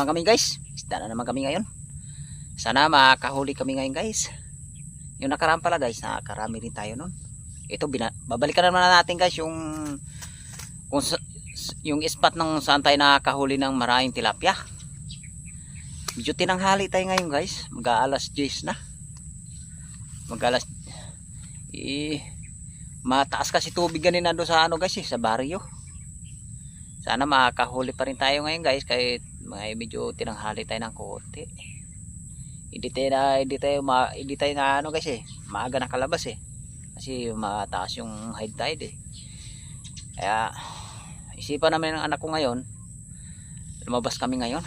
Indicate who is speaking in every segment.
Speaker 1: naman kami guys. Isda na naman kami ngayon. Sana makahuli kami ngayon guys. Yung nakaraan pala guys, nakarami rin tayo nun. Ito, babalikan naman natin guys yung spot ng saan tayo nakahuli ng maraming tilapia. Medyo tinanghali tayo ngayon guys. Mag-aalas 10 na. Mag-aalas mataas kasi tubig ganina doon sa ano guys sa baryo. Sana makakahuli pa rin tayo ngayon guys kahit medyo tinanghali tayo ng konti. Hindi tayo na ano guys maaga nakalabas kasi mataas yung high tide Kaya isipan namin ng anak ko ngayon, lumabas kami ngayon.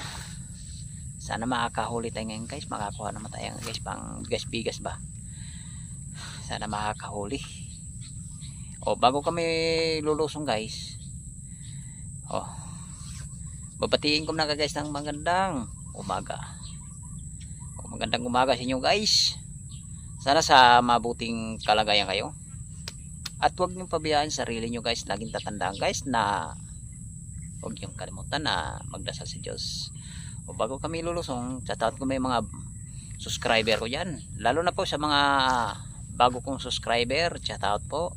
Speaker 1: Sana makakahuli tayo ngayon guys, makakuha naman tayo guys pang bigas ba. Sana makakahuli. Bago kami lulusong guys, babatiin ko na guys ng magandang umaga. Magandang umaga sa inyo guys. Sana sa mabuting kalagayan kayo. At huwag niyong pabayaan sarili niyo guys. Laging tatandaan guys na huwag niyong kalimutan na magdasal sa Diyos. Bago kami lulusong, shoutout ko may mga subscriber ko dyan. Lalo na po sa mga bago kong subscriber, shoutout po.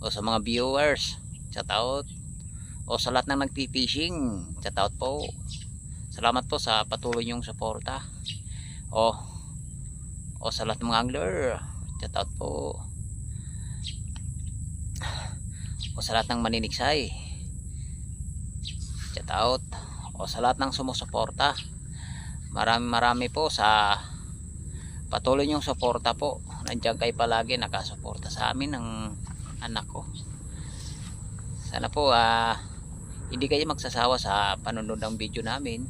Speaker 1: O sa mga viewers, shoutout. O sa lahat ng nagpipishing, shoutout po. Salamat po sa patuloy niyong suporta. O sa lahat ng mga angler, shoutout po. O sa lahat ng maniniksay, shoutout. O sa lahat ng sumusuporta, marami po sa patuloy niyong suporta po. Nandiyan kayo palagi nakasuporta sa amin ng anak ko. Sana po hindi kayo magsasawa sa panonood ng video namin.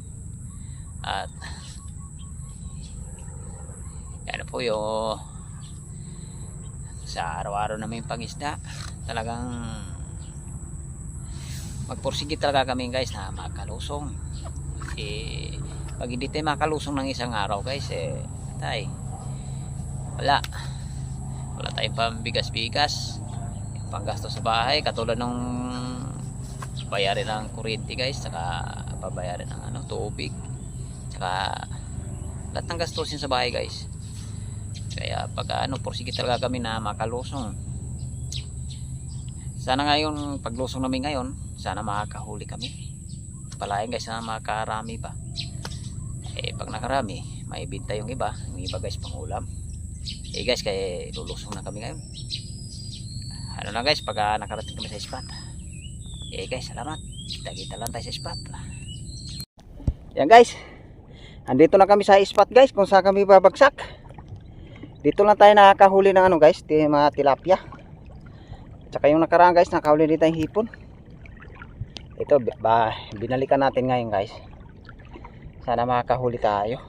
Speaker 1: At yan po yung sa araw-araw namin pangisda. Talagang magpursige talaga kami guys na makalusong. Pag hindi tayo makalusong ng isang araw guys wala tayong pambigas-bigas, panggasto sa bahay, katulad ng bayarin ng kuryente guys, saka babayarin ng tubig, saka lahat ng gastusin sa bahay guys. Kaya pag pursige talaga kami na makalusong. Sana ngayon paglusong namin ngayon, sana makakahuli kami. Palayan guys na makakarami pa. Pag nakarami, maibenta yung iba guys pangulam. Guys, kaya lulusong na kami ngayon. Ano na guys, pag nakarating kami sa spot. Guys, salamat. Kita-kita lang tayo sa spot. Yan guys, andito na kami sa spot guys kung saan kami babagsak. Dito lang tayo nakakahuli ng guys, mga tilapia. Tsaka yung nakaraan guys, nakahuli dito yung hipon. Ito, binalikan natin ngayon guys. Sana makakahuli tayo.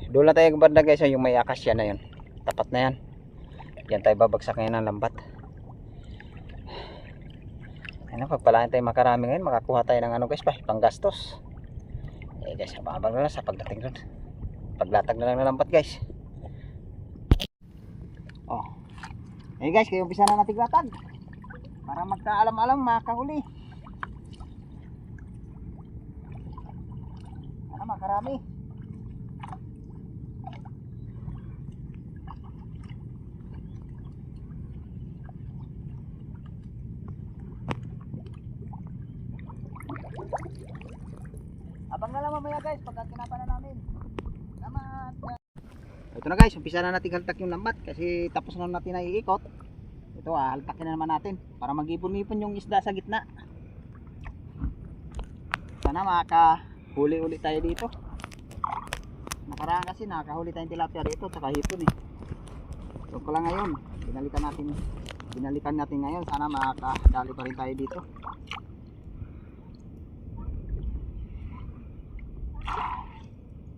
Speaker 1: Doon lang tayo banda guys, yung may akasya na yun. Tapat na yan. Yan tayo babagsak ngayon ng lambat. Pagpalaan tayo makarami ngayon, makakuha tayo ng guys panggastos. Guys, mababang na lang sa pagdating doon. Paglatag na lang ng lambat guys. Guys, kayo umpisa na natin latag para magkaalam-alam makahuli. Makarami. Abang na lang mamaya guys pagka kinapa na namin. Salamat. Ito na guys, umpisa na natin haltak yung lambat kasi tapos na natin na iikot. Ito haltakin na naman natin para mag-ipon-ipon yung isda sa gitna. Sana makahuli ulit tayo dito. Nakaraan kasi nakahuli tayong tilapia dito tsaka hipon Ito ko lang ngayon, binalikan natin ngayon. Sana makakadali pa rin tayo dito.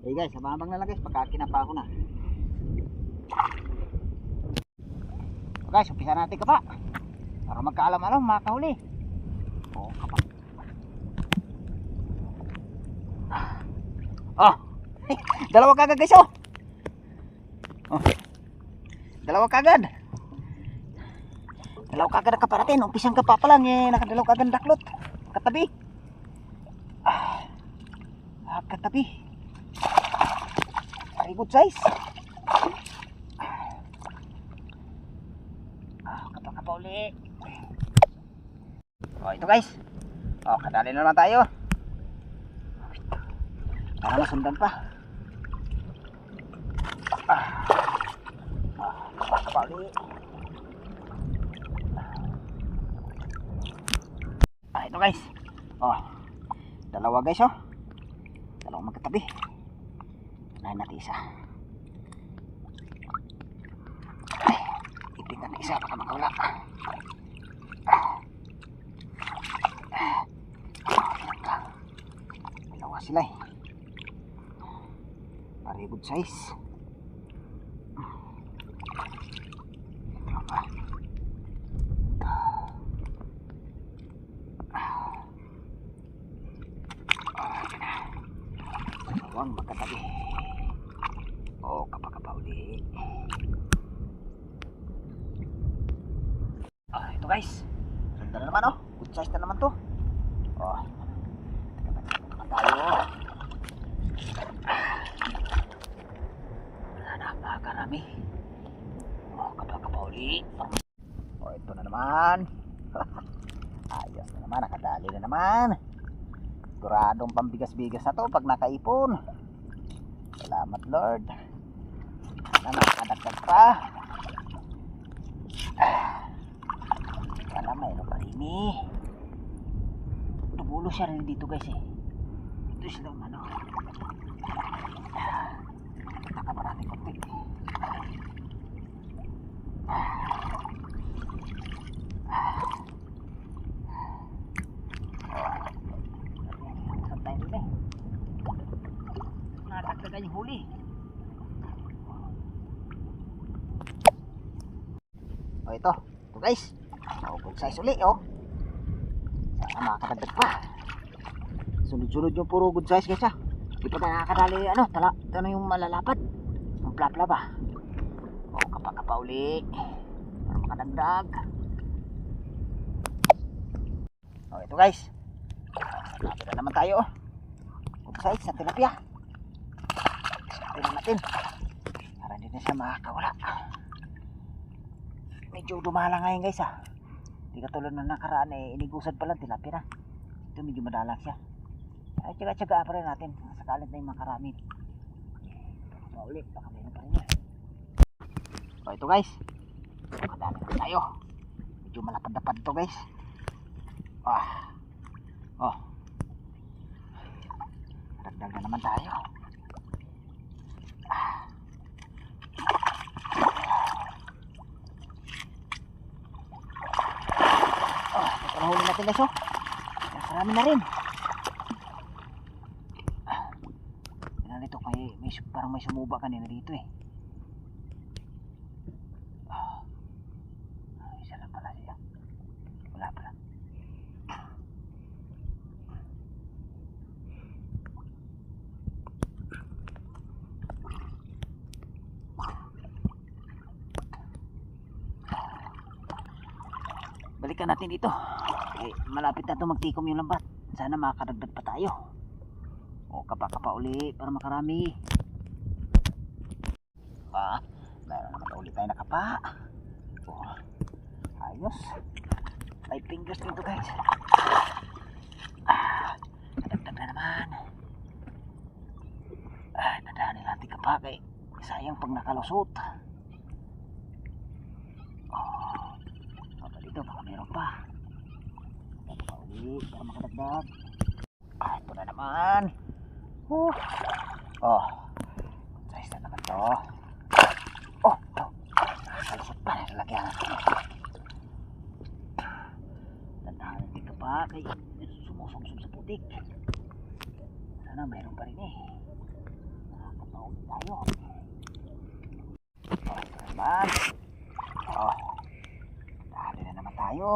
Speaker 1: Guys, abang-abang na lang guys pagka kinapa ko na. Guys, umpisa natin kapa para magkaalam-alam makahuli. Kapa. Dalawa kagad guys dalawa kagad na kaparatin. Umpisang kapa pa lang nakadalaw kagad daklot katabi.
Speaker 2: magkatabi. Very good size. Kapag uli. Ito guys. Kadali na naman tayo. Para masundan pa. Kapag uli. Ito guys. Dalawa guys dalawang magkatabi. Unahin natin isa. Ipingan na isa baka makawala. Dalawa sila very good size. Dalawang magkatabi. Kapag uli. Ito guys. Ganda na naman good size na naman to. Tayo. Napakarami. Kapag uli. Ito na naman. Ayos na naman, nakadali na naman. Siguradong pambigas-bigas na to pag nakaipon. Salamat Lord. Nakadagdag pa. Wala mayroon pa rin Dubulo siya rin dito guys Ito sila nakamarami konti. Saan tayo rin nadagdagan yung huli. Ito guys. Good size uli sana makakadagdag pa. Sunod-sunod yung puro good size guys Di pa tayo nakakadali ito na yung malalapad. Ang plapla ba. Kapag uli para makadagdag. Ito guys. Lapit na naman tayo good size na tilapia. Tingnan natin para hindi na siya makakawala. Medyo dumala ngayon guys Di katulad na nakaraan inigusad pa lang tilapia na. Ito medyo madalang siya. Ay tsaga-tsaga pa rin natin. Sakalit na yung makarami. Paulit baka meron pa rin ito guys. Kadali na tayo. Medyo malapad-lapad to guys. Dagdag na naman tayo. Nahuli natin guys marami na rin. Dito parang may sumuba kanina dito isa lang pala siya. Wala pala. Balikan natin dito. Malapit na ito magtikom yung lambat. Sana makakadagdag pa tayo. Kapa uli para makarami. Meron naman ulit tayo nakapa. Ayos. 5 fingers dito guys. Kadagdag na naman. Nadaanin natin kapa kay sayang pag nakalusot. Dito baka meron pa. Uli para makadagdag. Ito na naman. Size na naman to. Ito. Salusot pa. Lalagyan natin. Tandaan dito pa. Kaya sumusumsum sa putik. Sana mayroon pa rin Nakakapaulit tayo. Ito naman. Dali na naman tayo.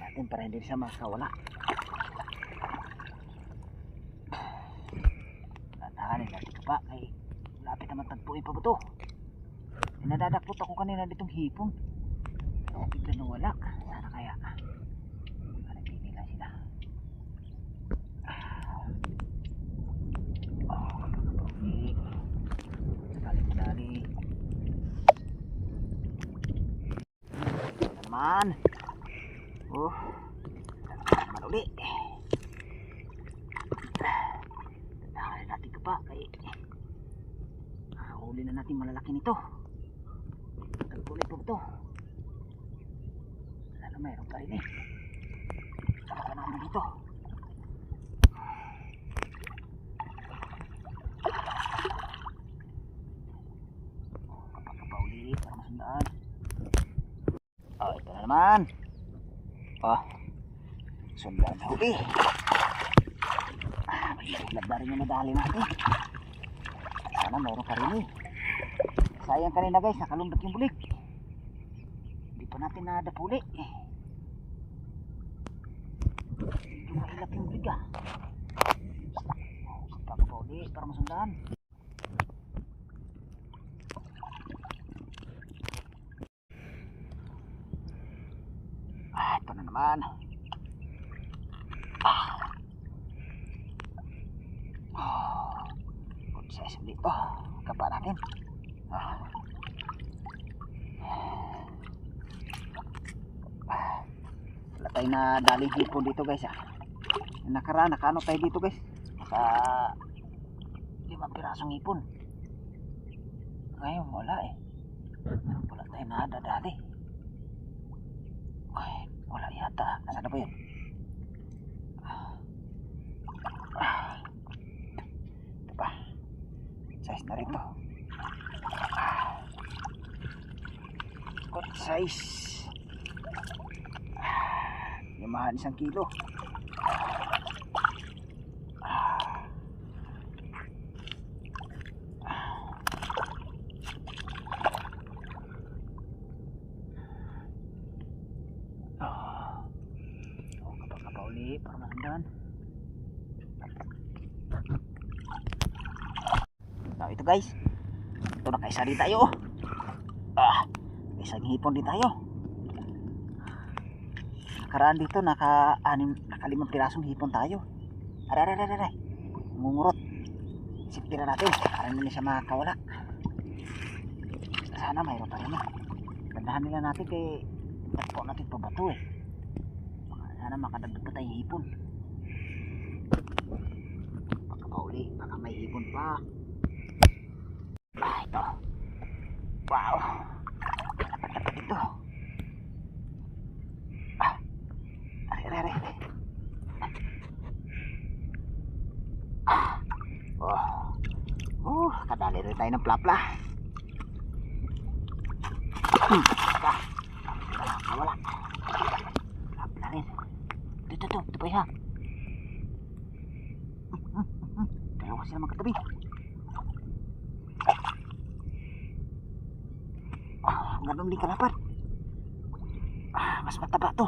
Speaker 2: Natin para hindi siya makawala. Natahanin natin ka pa kay lapit naman tagpuin pa ba ito. Nadadakpot ako kanina ditong hipon. Bigla nawala. Sana kaya. Nagpili lang sila. Okay. Dali-dali. Naman. Oh. Naman uli. Tandaan natin ka pa. Huli na natin malalaki nito. Tagkulay po ito. Wala na, mayroon pa rin eh. Saka natin dito. Kapag kapauli para masundaan. Oh, ito na naman. Oh, sundan na huli. Mahirap na rin yung nadali natin. Sana mayroon pa rin eh. Sayang kanina guys, nakalundot yung bulig. Hindi pa natin nadapuli. Medyo mahilap yung bulig ah. Sapa pa uli para masundaan. Ito na naman. Good size ulit ito. Kapa natin. Wala tayo na daling hipon dito guys ah. Nakaraan, nakaano tayo dito guys. Sa 5 pirasong hipon. Ngayon wala eh. Wala tayo nadadali. Ay, wala yata. Nasaan na ba yun? Ito pa. Size na rin to. Good size. Yamahan 1 kilo. Kapag-kapauli para masandan. Now ito guys. Ito nakaisa din tayo. Isang hipon din tayo. Nakaraan dito naka-5 pirasong hipon tayo. Aray. Ngungurot. Sipira natin para hindi siya makakawala. Sana mayroon pa rin. Gandahan nila natin kay po natin pabato eh. Sana makadagdag pa tayong hipon. Pagkapauli, baka may hipon pa. Ito. Wow. Dapat ito. Aray. Kadali rin tayo ng plapla. Wala. Plapla rin. Ito pa yan. Dalawa sila magkatabi. Ganun din kalapat. Mas mataba to.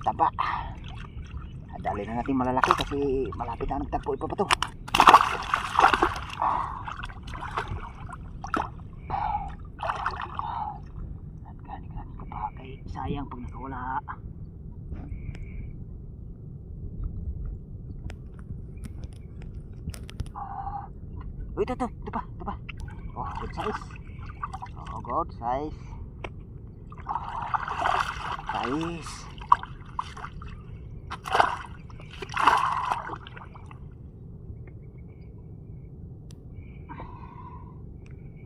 Speaker 2: Taba. Dali na natin malalaki kasi malapit na nagtagpo pa to. Gani ka pa kay sayang pag nakawala. Ito pa. Good size. Good size. Size.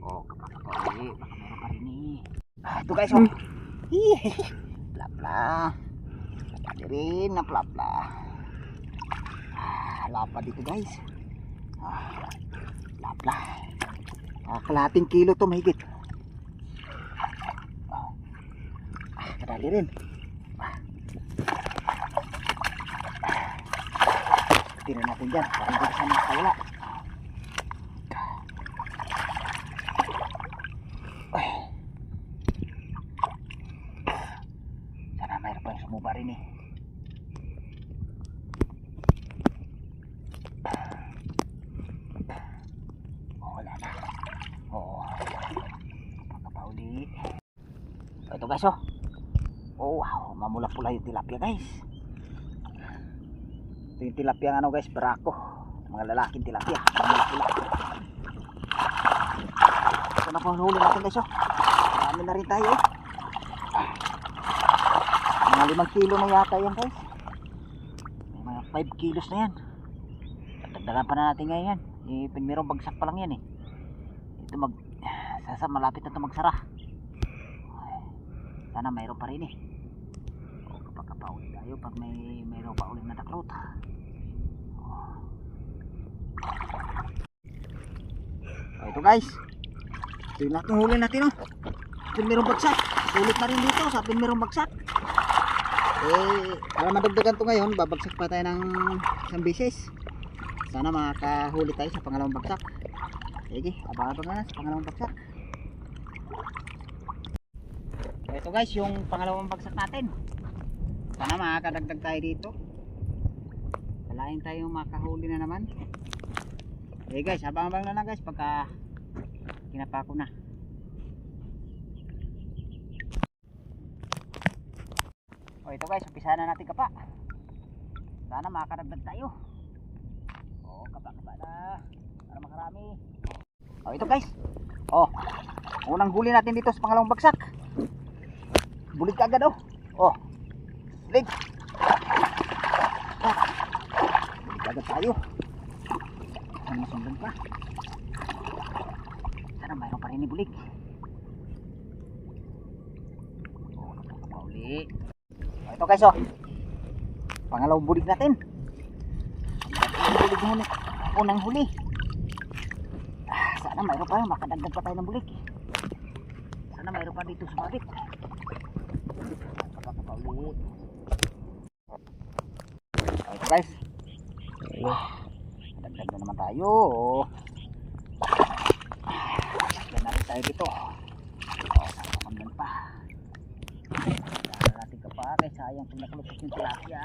Speaker 2: Kapag-kapali, baka meron pa rin eh. Ito guys, plapla. Pwede rin na plapla. Lapad dito guys. Plapla. Kalahating kilo to mahigit. Kadali rin. Tira natin dyan para hindi ka sana makawala. Sana mayroon pa yung sumuba rin eh. Wala na. Pagkapauli. ito guys oh. Oh wow, mamula-pula yung tilapia guys. Ito yung tilapia ano guys, barako. Mga lalaking tilapia, mamula-pula. Ito na po ang huli natin guys oh. Marami na rin tayo oh. Mga 5 kilo na yata yan guys. May mga 5 kilos na yan. Dagdagan pa na natin ngayon yan. Merong bagsak pa lang yan eh. Ito malapit na ito magsara. Sana mayroon pa rin eh. O kapag kapaulit tayo pag mayroon pa ulit na taklot. O ito guys. Ito yung lahat ng huli natin oh. Sapin merong bagsak. Sulit na rin dito. Sapin merong bagsak. Para madagdagan to ngayon, babagsak pa tayo ng isang beses. Sana makakahuli tayo sa pangalawang bagsak. Sige, abangan na sa pangalawang bagsak. Ito guys, yung pangalawang bagsak natin. Sana makakadagdag tayo dito. Kalahin tayo makahuli na naman. Sige guys, abang-abang na lang guys pagka kinapako na. O ito guys, umpisa na natin kapa. Sana makakadagdag tayo. O kapa na para makarami. O ito guys. O, unang huli natin dito sa pangalawang bagsak. Bulig ka agad oh. O, bulig. Bulig agad tayo. Sana masundan pa. Sana mayroon pa rin ni bulig. O, napakauli. Ito guys oh. Pangalawang bulig natin. Ang bulig muna. Unang huli. Sana mayroon pa, makadagdag pa tayo ng bulig. Sana mayroon pa dito sumabit. Kapakauli. Ito guys. Dagdag na naman tayo. Yan natin tayo dito. Sana makamdan pa. Natin ka pa kaya sayang pag nakalupot yung tilapia.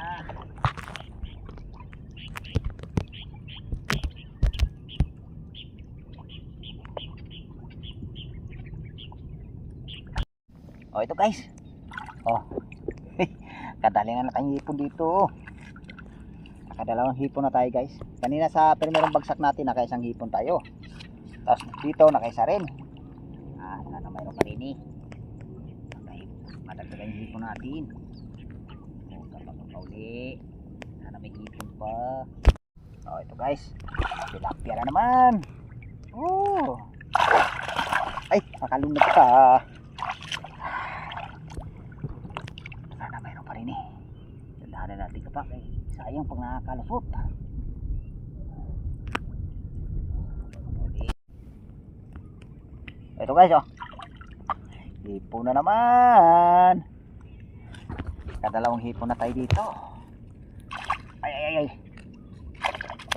Speaker 2: O ito guys. O kadali na nakang hipon dito. Nakadalawang hipon na tayo guys. Kanina sa primerong bagsak natin nakaisang hipon tayo. Tapos dito nakaisa rin. Sana mayroon pa rin eh. Madagdagan yung hipon natin. O kapag-uli. Sana may hipon pa. O ito guys. Tilapia na naman. Ay makalunod ka. Sana mayroon pa rin eh. Dandahanan natin kapag eh. Sayang pag nakakalusot. Ito guys oh. Hipon na naman. Kadalawang hipon na tayo dito. Ay.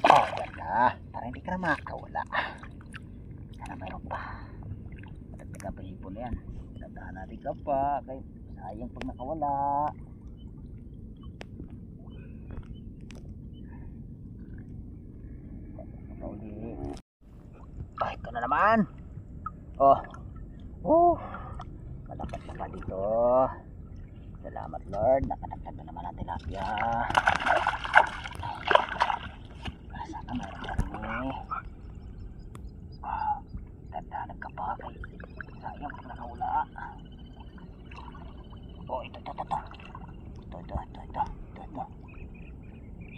Speaker 2: Oh, ganda. Para hindi ka na makakawala. Sana mayroon pa. Matagdagan pa hipon na yan. Dandahan natin ka pa. Kaya sayang pag nakawala. Ay, ito na naman. Malakas na pa dito. Salamat Lord. Nakadagdag na naman ang tilapia. Sana mayroon na rin eh. Dandahan ka pa. Sayang pag nakawala. Ito.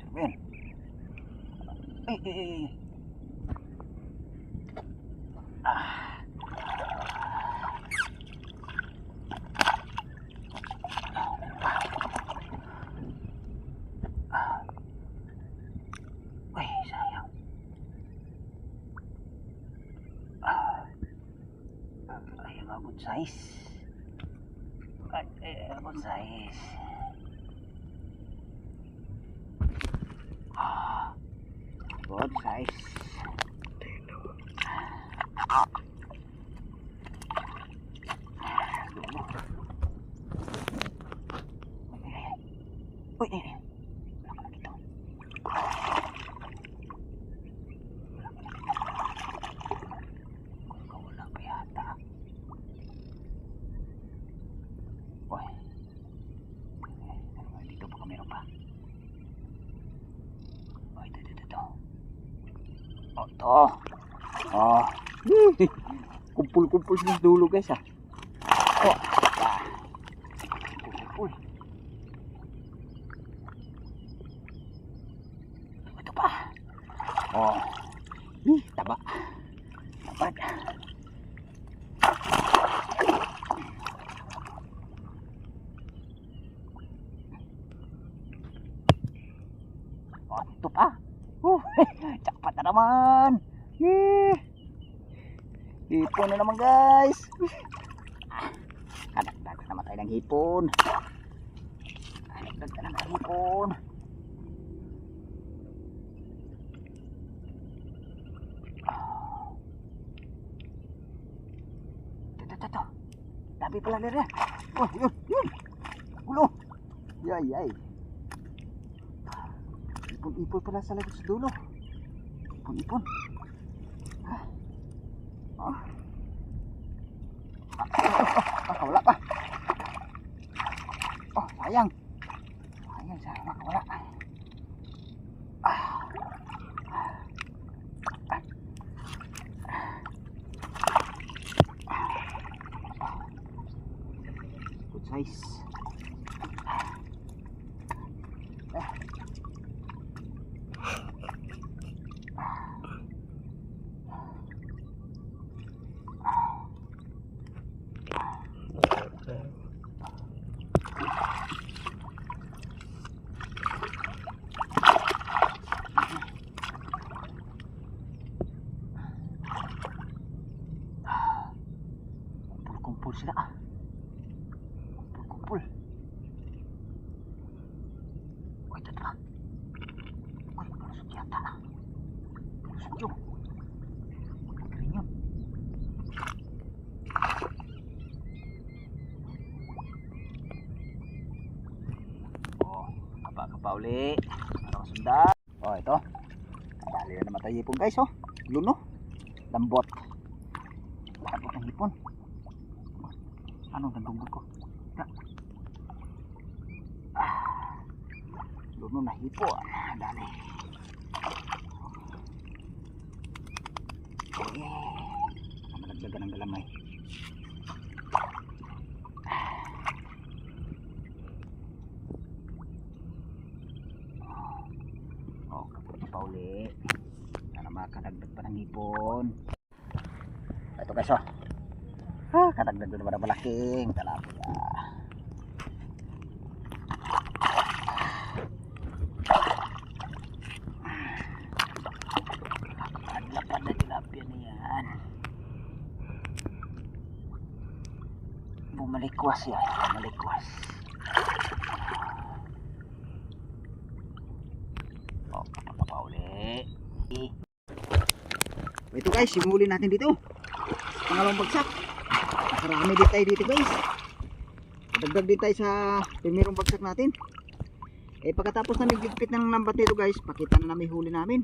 Speaker 2: Sabihin. Ay. Ay, sayang. Ay, good size. Good size. Good size. Uy, wala ka lang ito. Kung wala pa yata. ito. Oh, ito. Oh. Kumpul-kumpul sa dulo guys ah. Oh. Kumpul. Ito pa. Oh. Taba. Tabad. Oh, ito pa. Jackpot na naman. Hipon na naman guys. Kadagdag na naman tayo ng hipon. Kadagdag na naman ng hipon. Ito. Dami pala nila. Oh, yun. Gulo. Yay. Ipon pala sa labas sa dulo. Ipon. Wala pa. Oh, sayang. Sayang nakawala. Good size. Kumpul sila ah. Kumpul. Oh, ito na. Uy, malusog yata na. Malusog yun. Magaling yun. Oh, kapa uli. Para masundan. Oh, ito. Dali na naman tayo hipon guys oh. Luno. Lambot. Lambot ng hipon. Anong nandunggol ko? Luno na hipon. Dali. Malagdagan ng galamay. Oh, kaputi pa uli. Sana makadagdag pa ng hipon. Ito guys oh. Kadagdag doon naman ang malaking talapia. Lapad na tilapia na yan. Bumalikwas yan. Bumalikwas. Oh, papauli. Ito guys, simuli natin dito. Pangalawang bagsak. Marami din tayo dito guys. Dagdag din tayo sa primerong bagsak natin. Pagkatapos na nagligpit ng lambat nito guys, pakita na namin huli namin.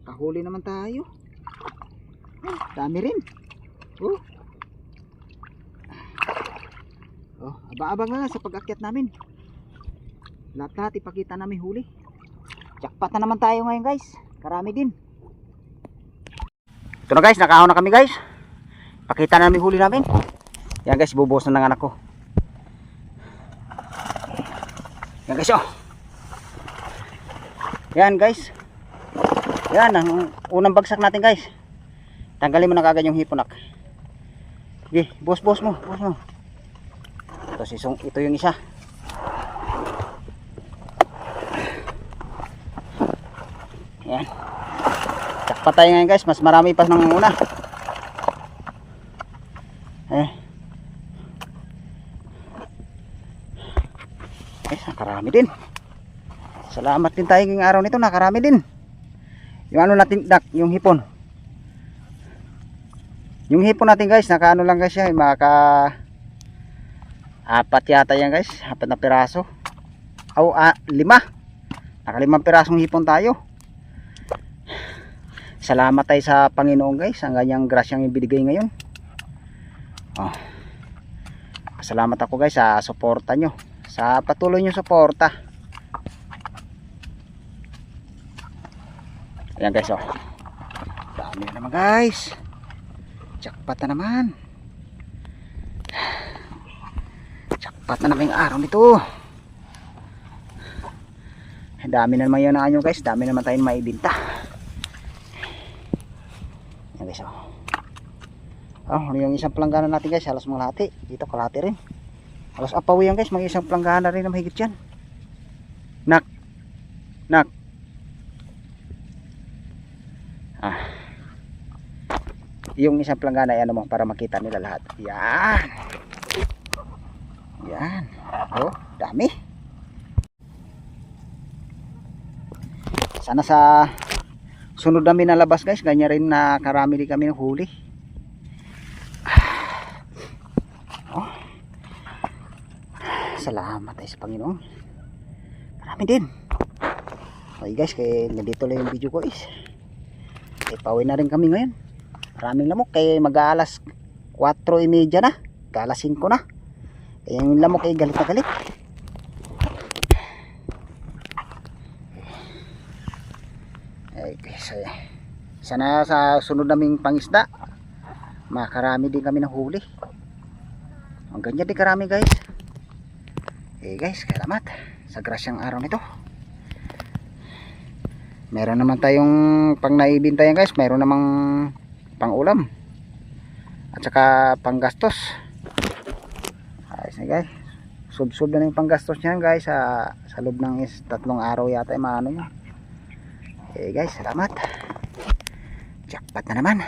Speaker 2: Kahuli naman tayo. Dami rin. Aba-abang na sa pag-akyat namin. Lahat ipakita namin huli. Jackpot na naman tayo ngayon guys. Karami din. Ito na guys, nakahon na kami guys. Pakita na namin huli namin. Yan guys, bubuhos na ng anak ko. Yan guys oh. Yan guys. Yan ang unang bagsak natin guys. Tanggalin mo na kagad yung hiponak. Sige, boss mo. Ito yung isa. Yan. Jackpot tayo ngayon guys, mas marami pa ng una. Nakarami din. Salamat din tayo ngayong araw nito, nakarami din. Yung ano natin, yung hipon. Yung hipon natin guys, nakaano lang guys yan, maka 4 yata yan guys, 4 na piraso. 5. Naka 5 pirasong hipon tayo. Salamat tayo sa Panginoon guys, ang ganyang grasyang ibinigay ngayon. Salamat ako guys sa suporta nyo, sa patuloy nyo suporta. Ayan guys, oh. Dami na naman guys. Jackpot na naman. Jackpot na naman yung araw nito. Dami na naman yan na guys. Dami naman tayong maibinta. Ayan guys, oh. Oh, yung isang planggana natin guys, halos malahati. Dito kalahati rin. Halos apaw yan guys, mga isang planggana rin na mahigit yan. Nak. Yung isang planggana, yan mo, para makita nila lahat. Yan. Yan. Oh, dami. Sana sa sunod namin na labas guys, ganyan rin na karami din kami ng huli. Oh. Salamat tayo sa Panginoon. Marami din. Okay guys, kaya nandito lang yung video ko guys. Kaya pauwi na rin kami ngayon. Maraming lamok, kaya mag-aalas 4:30 na. Mag-aalas 5 na. Kaya yung lamok ay galit na galit. Ay guys, sana sa sunod naming pangisda makarami din kami ng huli. Ang ganyan din karami guys. Guys, salamat sa grasyang araw nito. Meron naman tayong pang naibintayan guys, meron namang pang ulam at saka pang gastos. Ayos na guys, sub-sub na yung pang gastos niyan guys sa loob ng 3 araw yata yung maano nyo. Guys, salamat. Jackpot na naman.